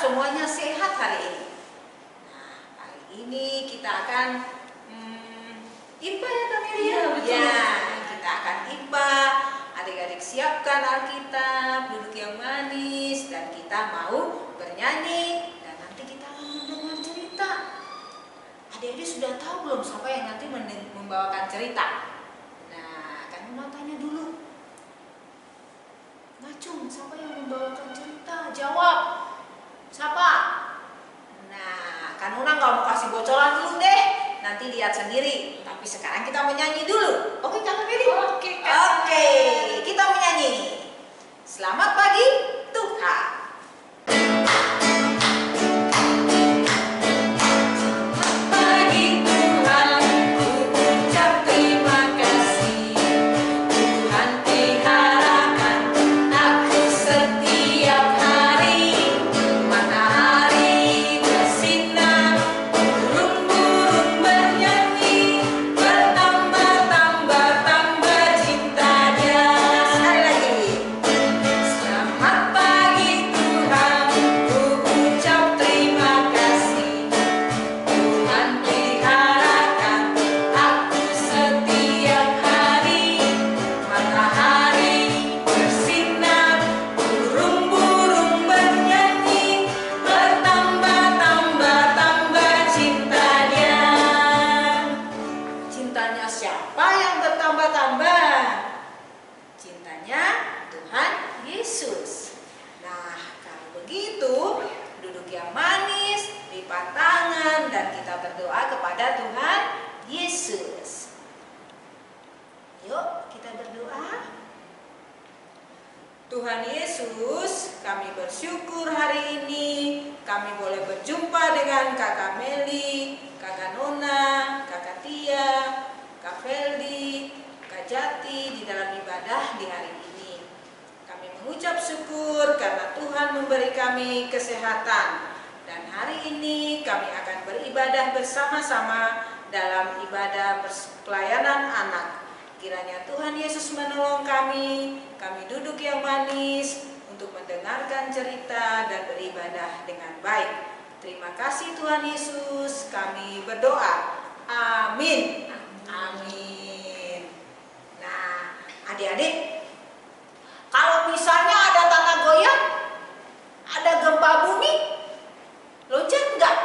semuanya sehat hari ini. Nah, hari ini kita akan IPA ya Kak Meli? Iya, betul. Ya, kita akan IPA. Adik-adik siapkan Alkitab, duduk yang manis, dan kita mau bernyanyi. Dan nanti kita akan mendengar cerita. Adik-adik sudah tahu belum siapa yang nanti membawakan cerita? Nah, kan mau tanya dulu. Ngacung, siapa yang membawakan cerita? Jawab. Siapa? Nah, kan Una nggak mau kasih bocoran dulu deh. Nanti lihat sendiri. Tapi sekarang kita menyanyi dulu. Oke, Kak Meli? Oke, Kak. Oke, kita menyanyi. Selamat pagi, Tuhan. Tuhan Yesus, kami bersyukur hari ini kami boleh berjumpa dengan Kakak Meli, Kakak Nona, Kakak Tia, Kak Feldi, Kak Jati di dalam ibadah di hari ini. Kami mengucap syukur karena Tuhan memberi kami kesehatan. Dan hari ini kami akan beribadah bersama-sama dalam ibadah pelayanan anak. Kiranya Tuhan Yesus menolong kami duduk yang manis untuk mendengarkan cerita dan beribadah dengan baik. Terima kasih Tuhan Yesus, kami berdoa. Amin. Amin. Nah, adik-adik, kalau misalnya ada tanah goyang, ada gempa bumi, loncat enggak?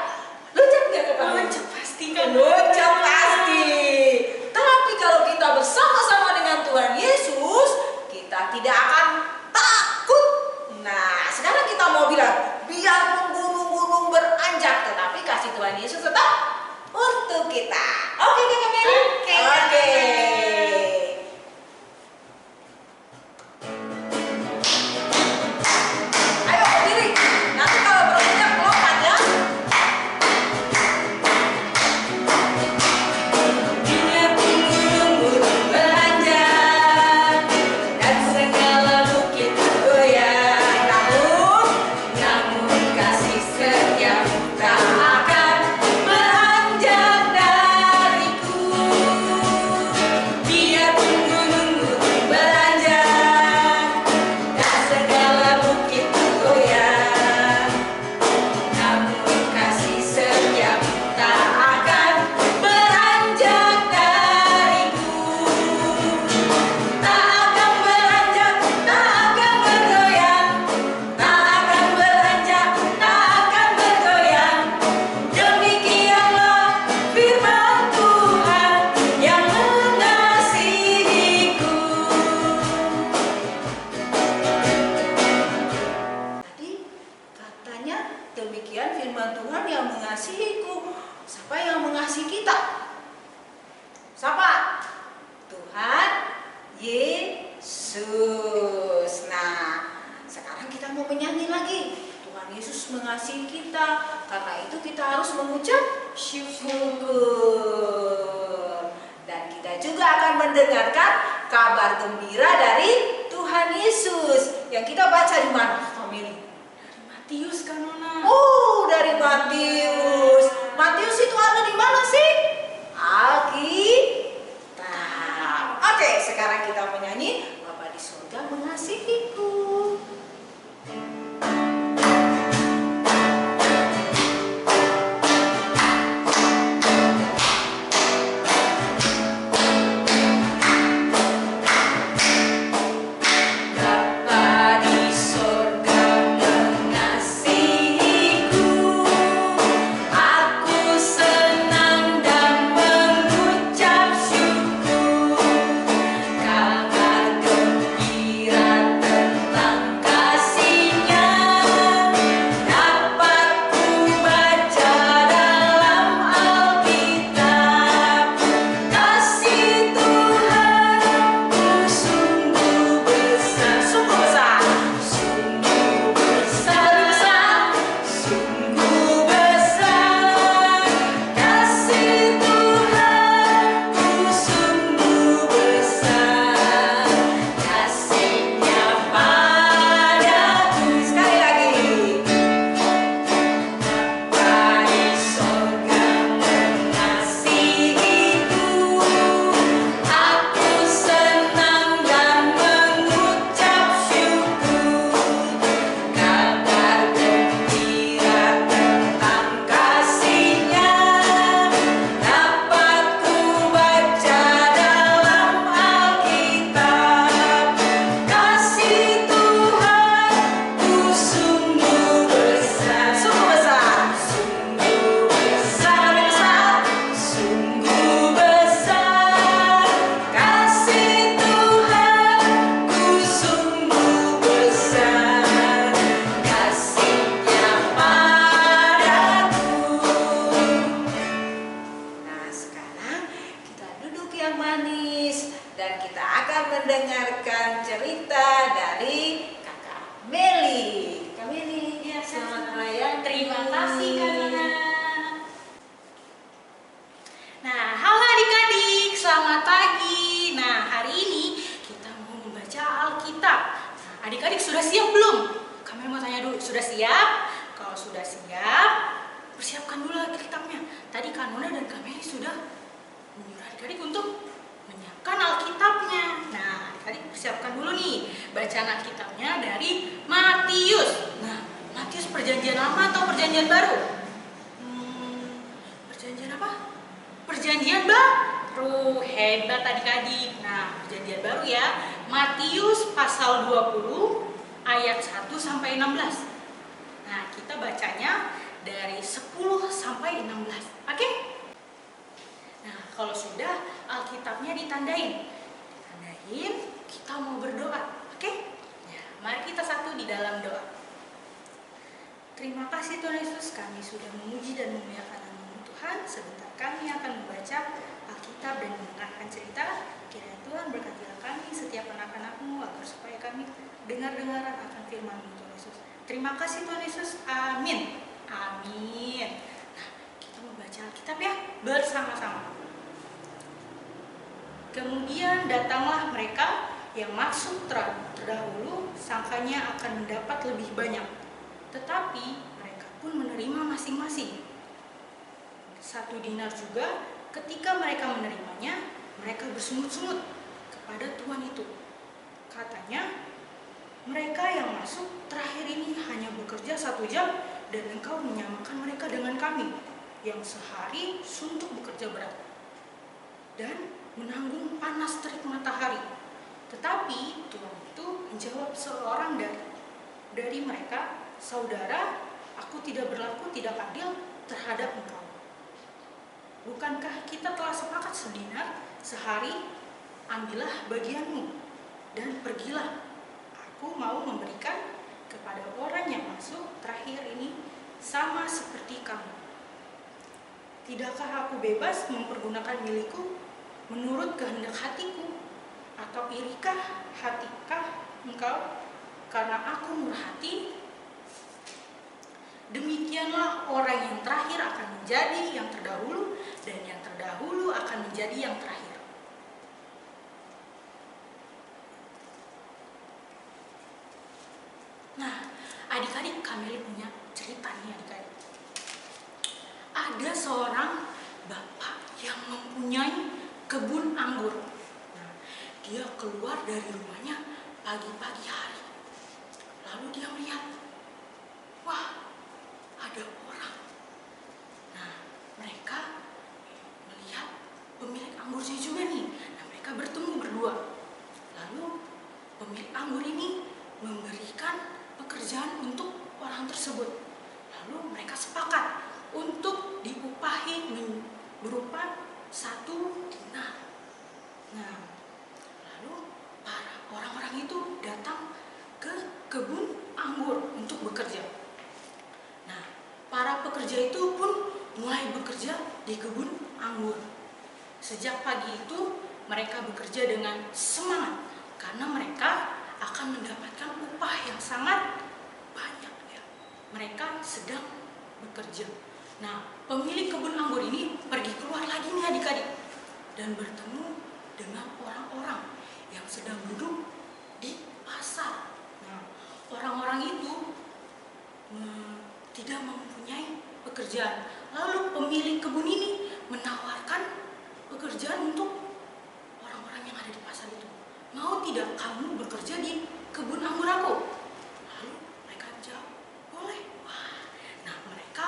Loncat enggak ke bawah? Loncat pasti kan? Loncat pasti. Tapi kalau kita bersama-sama dengan Tuhan Yesus, kita tidak akan takut. Nah, sekarang kita mau bilang, biarpun gunung-gunung beranjak, tetapi kasih Tuhan Yesus tetap untuk kita. Oke, Kakak Meli? Oke. Yesus. Nah, sekarang kita mau menyanyi lagi. Tuhan Yesus mengasihi kita, karena itu kita harus mengucap syukur. Dan kita juga akan mendengarkan kabar gembira dari Tuhan Yesus yang kita baca di mana, family? Dari Matius kan, Nona? Oh, dari Matius. Matius itu ada di mana sih? Alkitab. Oke, sekarang kita menyanyi Bapa di surga mengasihiku. Mendengarkan cerita dari Kakak Meli. Kak Meli, Ya, selamat melayani. Terima kasih, Kak Nona. Nah, halo adik-adik, selamat pagi. Nah, hari ini kita mau membaca Alkitab. Nah, adik-adik sudah siap belum? Kami mau tanya dulu, sudah siap? Kalau sudah siap, persiapkan dulu Alkitabnya. Tadi Kak Nona dan Kak Meli sudah menyuruh adik-adik untuk menyiapkan Alkitabnya. Nah, adik-adik persiapkan dulu nih bacaan Alkitabnya dari Matius. Nah, Matius perjanjian lama atau perjanjian baru? Perjanjian apa? Perjanjian baru. Hebat adik-adik. Nah, perjanjian baru ya. Matius pasal 20 ayat 1 sampai 16. Nah, kita bacanya dari 10 sampai 16. Oke? Nah, kalau sudah Alkitabnya ditandain, kita mau berdoa, oke? Ya, mari kita satu di dalam doa. Terima kasih Tuhan Yesus, kami sudah memuji dan memuliakan nama Tuhan. Sebentar kami akan membaca Alkitab dan mendengarkan cerita. Kiranya Tuhan berkatilah kami setiap anak-anak-Mu agar supaya kami dengar-dengaran akan firman-Mu Tuhan Yesus. Terima kasih Tuhan Yesus, amin. Amin. Nah, kita membaca Alkitab ya bersama-sama. Kemudian datanglah mereka yang masuk terdahulu, sangkanya akan mendapat lebih banyak. Tetapi mereka pun menerima masing-masing 1 dinar juga. Ketika mereka menerimanya, mereka bersungut-sungut kepada tuan itu. Katanya, mereka yang masuk terakhir ini hanya bekerja 1 jam, dan engkau menyamakan mereka dengan kami yang sehari suntuk bekerja berat dan menanggung panas terik matahari. Tetapi tuan itu menjawab seorang dari mereka, saudara, aku tidak berlaku tidak adil terhadap engkau. Bukankah kita telah sepakat sedinar sehari? Ambillah bagianmu dan pergilah. Aku mau memberikan kepada orang yang masuk terakhir ini sama seperti kamu. Tidakkah aku bebas mempergunakan milikku menurut kehendak hatiku, atau iri hatikah engkau karena aku murah hati? Demikianlah orang yang terakhir akan menjadi yang terdahulu, dan yang terdahulu akan menjadi yang terakhir. Nah, adik-adik, kami punya cerita nih adik-adik. Ada seorang bapak yang mempunyai kebun anggur. Nah, dia keluar dari rumahnya pagi-pagi hari. Lalu dia melihat, wah, ada orang. Nah, mereka melihat pemilik anggurnya juga nih. Nah, mereka bertemu berdua. Lalu pemilik anggur ini memberikan pekerjaan untuk orang tersebut. Lalu mereka sepakat untuk diupahi berupa 1 dinar. Nah, lalu para orang-orang itu datang ke kebun anggur untuk bekerja. Nah, para pekerja itu pun mulai bekerja di kebun anggur. Sejak pagi itu mereka bekerja dengan semangat karena mereka akan mendapatkan upah yang sangat banyak ya. Mereka sedang bekerja. Nah, pemilik kebun anggur ini pergi keluar lagi nih adik-adik dan bertemu dengan orang-orang yang sedang duduk di pasar. Nah, orang-orang itu tidak mempunyai pekerjaan. Lalu pemilik kebun ini menawarkan pekerjaan untuk orang-orang yang ada di pasar itu. Mau tidak kamu bekerja di kebun anggur aku? Lalu mereka jawab, boleh. Wah, nah mereka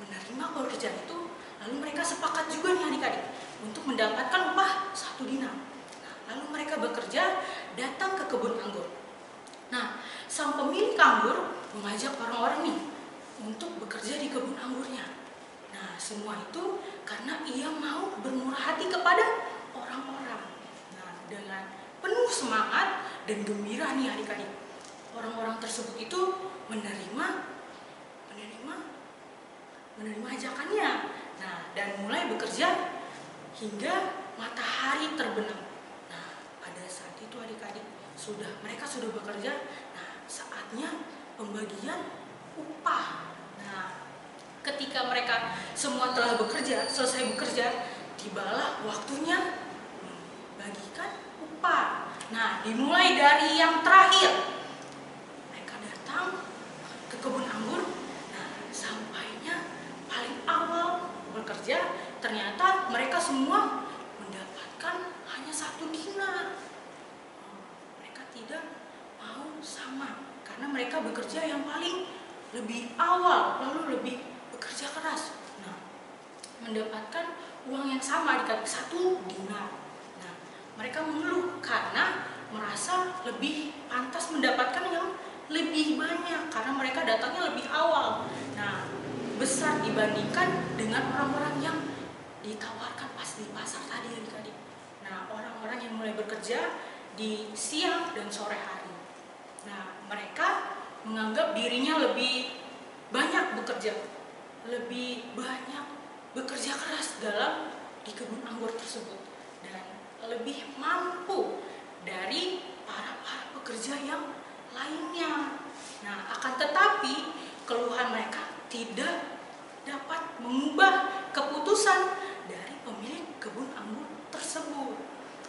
menerima pekerjaan itu. Lalu mereka sepakat juga nih adik-adik untuk mendapatkan upah 1 dinar. Nah, lalu mereka bekerja datang ke kebun anggur. Nah, sang pemilik anggur mengajak orang-orang nih untuk bekerja di kebun anggurnya. Nah, semua itu karena ia mau bermurah hati kepada orang-orang. Nah, dengan penuh semangat dan gembira nih adik-adik, orang-orang tersebut itu menerima ajakannya. Nah, dan mulai bekerja hingga matahari terbenam. Nah, pada saat itu adik-adik mereka sudah bekerja. Nah, saatnya pembagian upah. Nah, ketika mereka semua telah selesai bekerja, tibalah waktunya membagikan upah. Nah, dimulai dari yang terakhir. Mereka datang ke kebun anggur. Nah, sampainya paling awal bekerja, ternyata mereka semua mendapatkan hanya 1 dinar. Mereka tidak mau sama karena mereka bekerja yang paling lebih awal, lalu lebih bekerja keras. Nah, mendapatkan uang yang sama dikali 1 dinar. Nah, mereka mengeluh karena merasa lebih pantas mendapatkan yang lebih banyak karena mereka datangnya lebih awal. Nah, besar dibandingkan dengan orang-orang yang ditawarkan pas di pasar tadi adik-adik. Nah, orang-orang yang mulai bekerja di siang dan sore hari. Nah, mereka menganggap dirinya lebih banyak bekerja, lebih banyak bekerja keras di kebun anggur tersebut, dan lebih mampu dari para pekerja yang lainnya. Nah, akan tetapi keluhan mereka tidak dapat mengubah keputusan dari pemilik kebun anggur tersebut.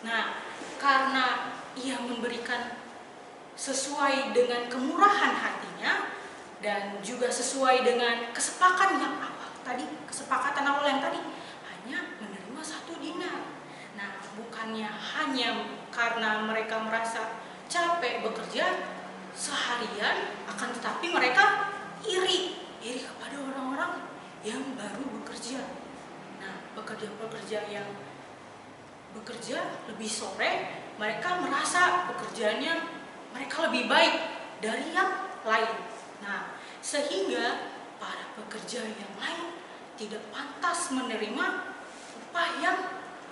Nah, karena ia memberikan sesuai dengan kemurahan hatinya dan juga sesuai dengan kesepakatan awal yang tadi, hanya menerima 1 dinar. Nah, bukannya hanya karena mereka merasa capek bekerja seharian, akan tetapi mereka iri kepada orang-orang yang baru bekerja. Nah, pekerja-pekerja yang bekerja lebih sore, mereka merasa pekerjaannya mereka lebih baik dari yang lain. Nah, sehingga para pekerja yang lain tidak pantas menerima upah yang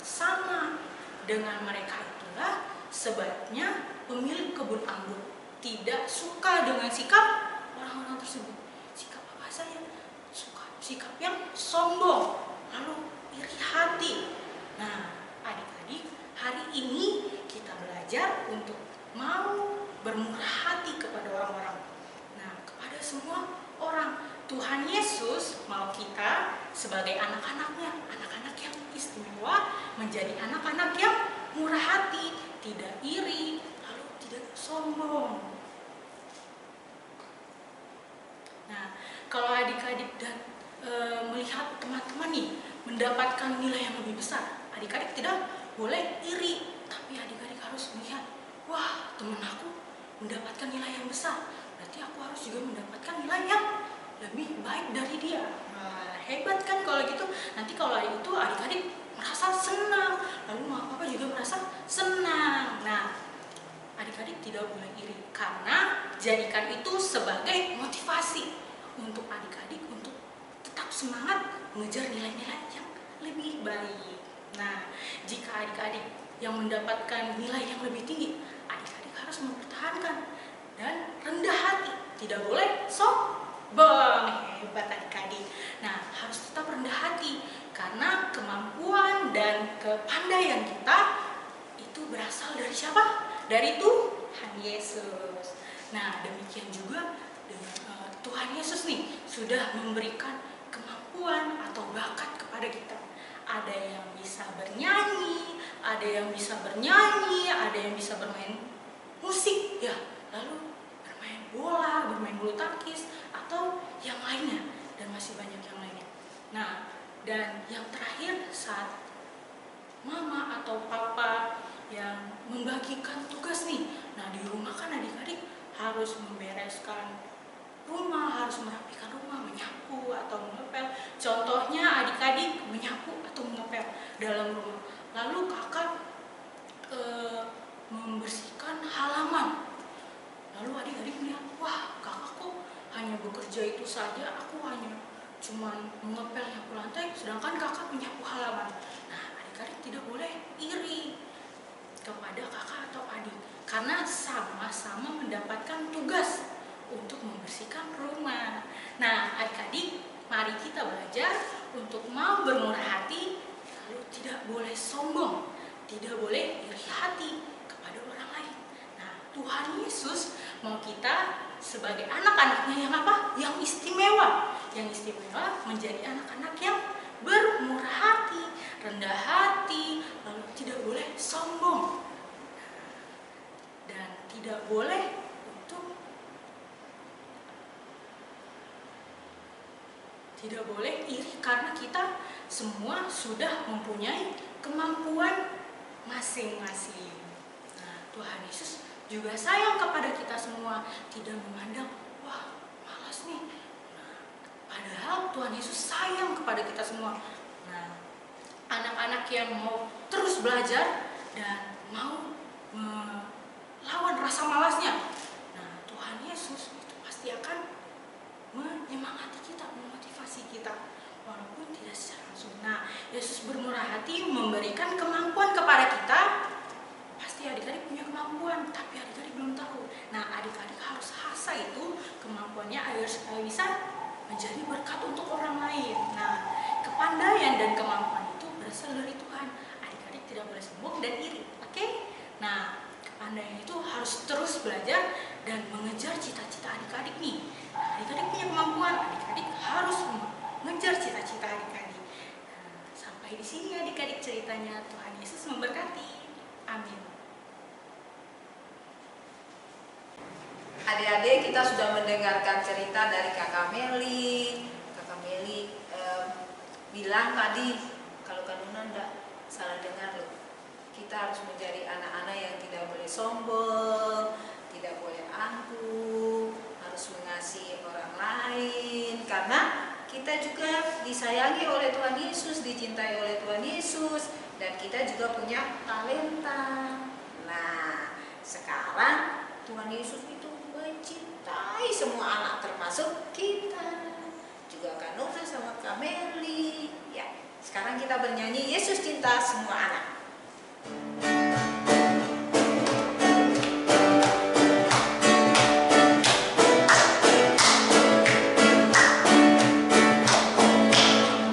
sama dengan mereka. Itulah sebabnya pemilik kebun anggur tidak suka dengan sikap orang-orang tersebut. Sikap apa saja? Sikap yang sombong, lalu iri hati. Nah, adik-adik, hari ini kita belajar untuk mau bermurah hati kepada orang-orang. Nah, kepada semua orang, Tuhan Yesus mau kita sebagai anak-anaknya, anak-anak yang istimewa, menjadi anak-anak yang murah hati, tidak iri, lalu tidak sombong. Nah, kalau adik-adik dan melihat teman-teman nih mendapatkan nilai yang lebih besar, adik-adik tidak boleh iri, tapi adik-adik harus melihat, wah, teman aku mendapatkan nilai yang besar, berarti aku harus juga mendapatkan nilai yang lebih baik dari dia. Nah, hebat kan kalau gitu. Nanti kalau itu adik-adik merasa senang, lalu Papa juga merasa senang. Nah, adik-adik tidak boleh iri, karena jadikan itu sebagai motivasi untuk adik-adik untuk tetap semangat mengejar nilai-nilai yang lebih baik. Nah, jika adik-adik yang mendapatkan nilai yang lebih tinggi, adik-adik harus mempertahankan dan rendah hati, tidak boleh sombong. Hebat adik-adik. Nah, harus tetap rendah hati, karena kemampuan dan kepandaian kita itu berasal dari siapa? Dari Tuhan Yesus. Nah, demikian juga dengan Tuhan Yesus nih sudah memberikan kemampuan atau bakat kepada kita. Ada yang bisa bernyanyi, ada yang bisa ada yang bisa bermain musik, ya, lalu bermain bola, bermain bulu tangkis, atau yang lainnya, dan masih banyak yang lainnya. Nah, dan yang terakhir, saat mama atau papa yang membagikan tugas nih, nah di rumah kan adik-adik harus membereskan rumah, harus merapikan rumah, menyapu atau mengepel. Contohnya adik-adik menyapu atau mengepel dalam rumah. Lalu kakak membersihkan halaman. Lalu adik-adik melihat, wah, kakak kok hanya bekerja itu saja, aku hanya cuman mengepel nyapu lantai, sedangkan kakak menyapu halaman. Nah, adik-adik tidak boleh iri kepada kakak atau adik, karena sama-sama mendapatkan tugas untuk membersihkan rumah. Nah, adik-adik, mari kita belajar untuk mau bermurah hati, lalu tidak boleh sombong, tidak boleh iri hati kepada orang lain. Nah, Tuhan Yesus mau kita sebagai anak-anaknya yang apa? Yang istimewa. Yang istimewa menjadi anak-anak yang bermurah hati, rendah hati, lalu tidak boleh sombong. Dan tidak boleh iri, karena kita semua sudah mempunyai kemampuan masing-masing. Nah, Tuhan Yesus juga sayang kepada kita semua, tidak memandang, wah, malas nih. Nah, padahal Tuhan Yesus sayang kepada kita semua. Nah, anak-anak yang mau terus belajar dan mau melawan rasa malasnya, nah, Tuhan Yesus itu pasti akan menyemangati kita, memotivasi kita, walaupun tidak secara langsung. Nah, Yesus bermurah hati memberikan kemampuan kepada kita. Pasti adik-adik punya kemampuan, tapi adik-adik belum tahu. Nah, adik-adik harus asah itu kemampuannya agar supaya bisa menjadi berkat untuk orang lain. Nah, kepandaian dan kemampuan itu berasal dari Tuhan. Adik-adik tidak boleh sombong dan iri, oke? Nah, kepandaian itu harus terus belajar dan mengejar cita-cita adik-adik nih. Nah, adik-adik punya kemampuan, adik-adik harus mengejar cita-cita adik-adik. Nah, sampai di sini adik-adik ceritanya. Tuhan Yesus memberkati. Amin. Adik-adik, kita sudah mendengarkan cerita dari Kakak Meli. Kakak Meli bilang tadi, kalau Kak Nuna enggak salah dengar loh, kita harus menjadi anak-anak yang tidak boleh sombong, tidak boleh angkuh, harus mengasihi orang lain, karena kita juga disayangi oleh Tuhan Yesus, dicintai oleh Tuhan Yesus, dan kita juga punya talenta. Nah, sekarang Tuhan Yesus itu mencintai semua anak, termasuk kita, juga Kak Nuna sama Kak Meli. Ya, sekarang kita bernyanyi Yesus cinta semua anak.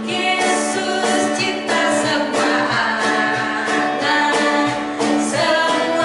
Yesus cinta semua anak, semua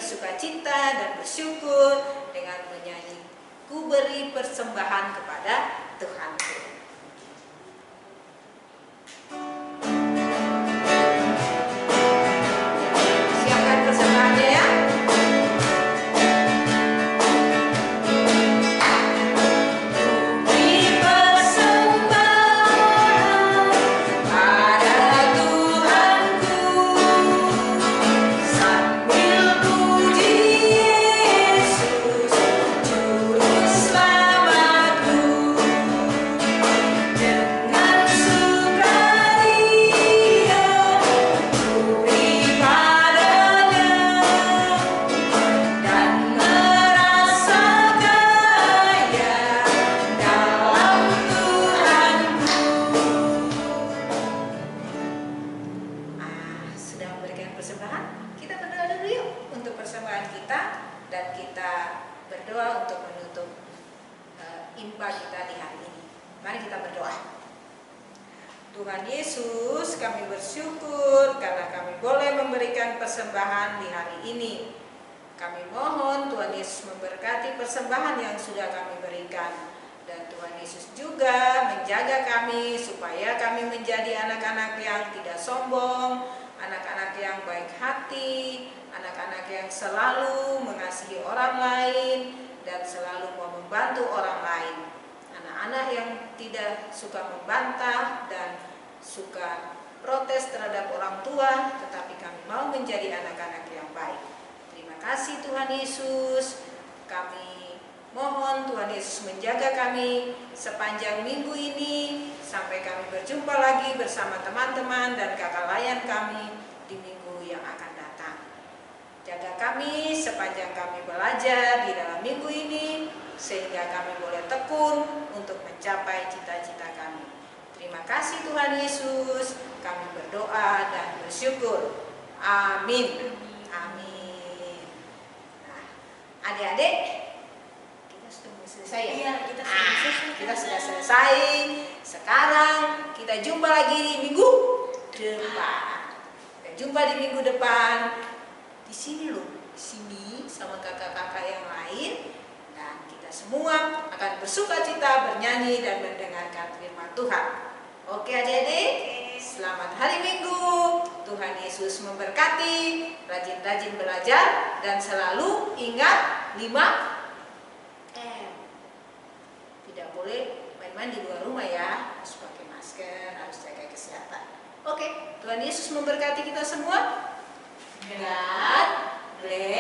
bersukacita dan bersyukur dengan menyanyi, "Ku beri persembahan kepada Tuhanku." Siapkan persembahannya ya. Tuhan Yesus, kami bersyukur karena kami boleh memberikan persembahan di hari ini. Kami mohon Tuhan Yesus memberkati persembahan yang sudah kami berikan. Dan Tuhan Yesus juga menjaga kami supaya kami menjadi anak-anak yang tidak sombong, anak-anak yang baik hati, anak-anak yang selalu mengasihi orang lain dan selalu mau membantu orang lain. Anak-anak yang tidak suka membantah dan suka protes terhadap orang tua, tetapi kami mau menjadi anak-anak yang baik. Terima kasih Tuhan Yesus. Kami mohon Tuhan Yesus menjaga kami sepanjang minggu ini sampai kami berjumpa lagi bersama teman-teman dan kakak layan kami di minggu yang akan datang. Jaga kami sepanjang kami belajar di dalam minggu ini sehingga kami boleh tekun untuk mencapai cita-cita kami. Terima kasih Tuhan Yesus, kami berdoa dan bersyukur. Amin. Amin. Nah, adik-adik, kita sudah selesai ya? Iya, kita sudah selesai. Sekarang kita jumpa lagi di minggu depan. Kita jumpa di minggu depan. Di sini loh, di sini sama kakak-kakak yang lain. Dan kita semua akan bersukacita bernyanyi dan mendengarkan firman Tuhan. Oke adik-adik, selamat hari Minggu. Tuhan Yesus memberkati, rajin-rajin belajar dan selalu ingat 5M. Tidak boleh main-main di luar rumah ya, harus pakai masker, harus jaga kesehatan. Oke, Tuhan Yesus memberkati kita semua. God bless.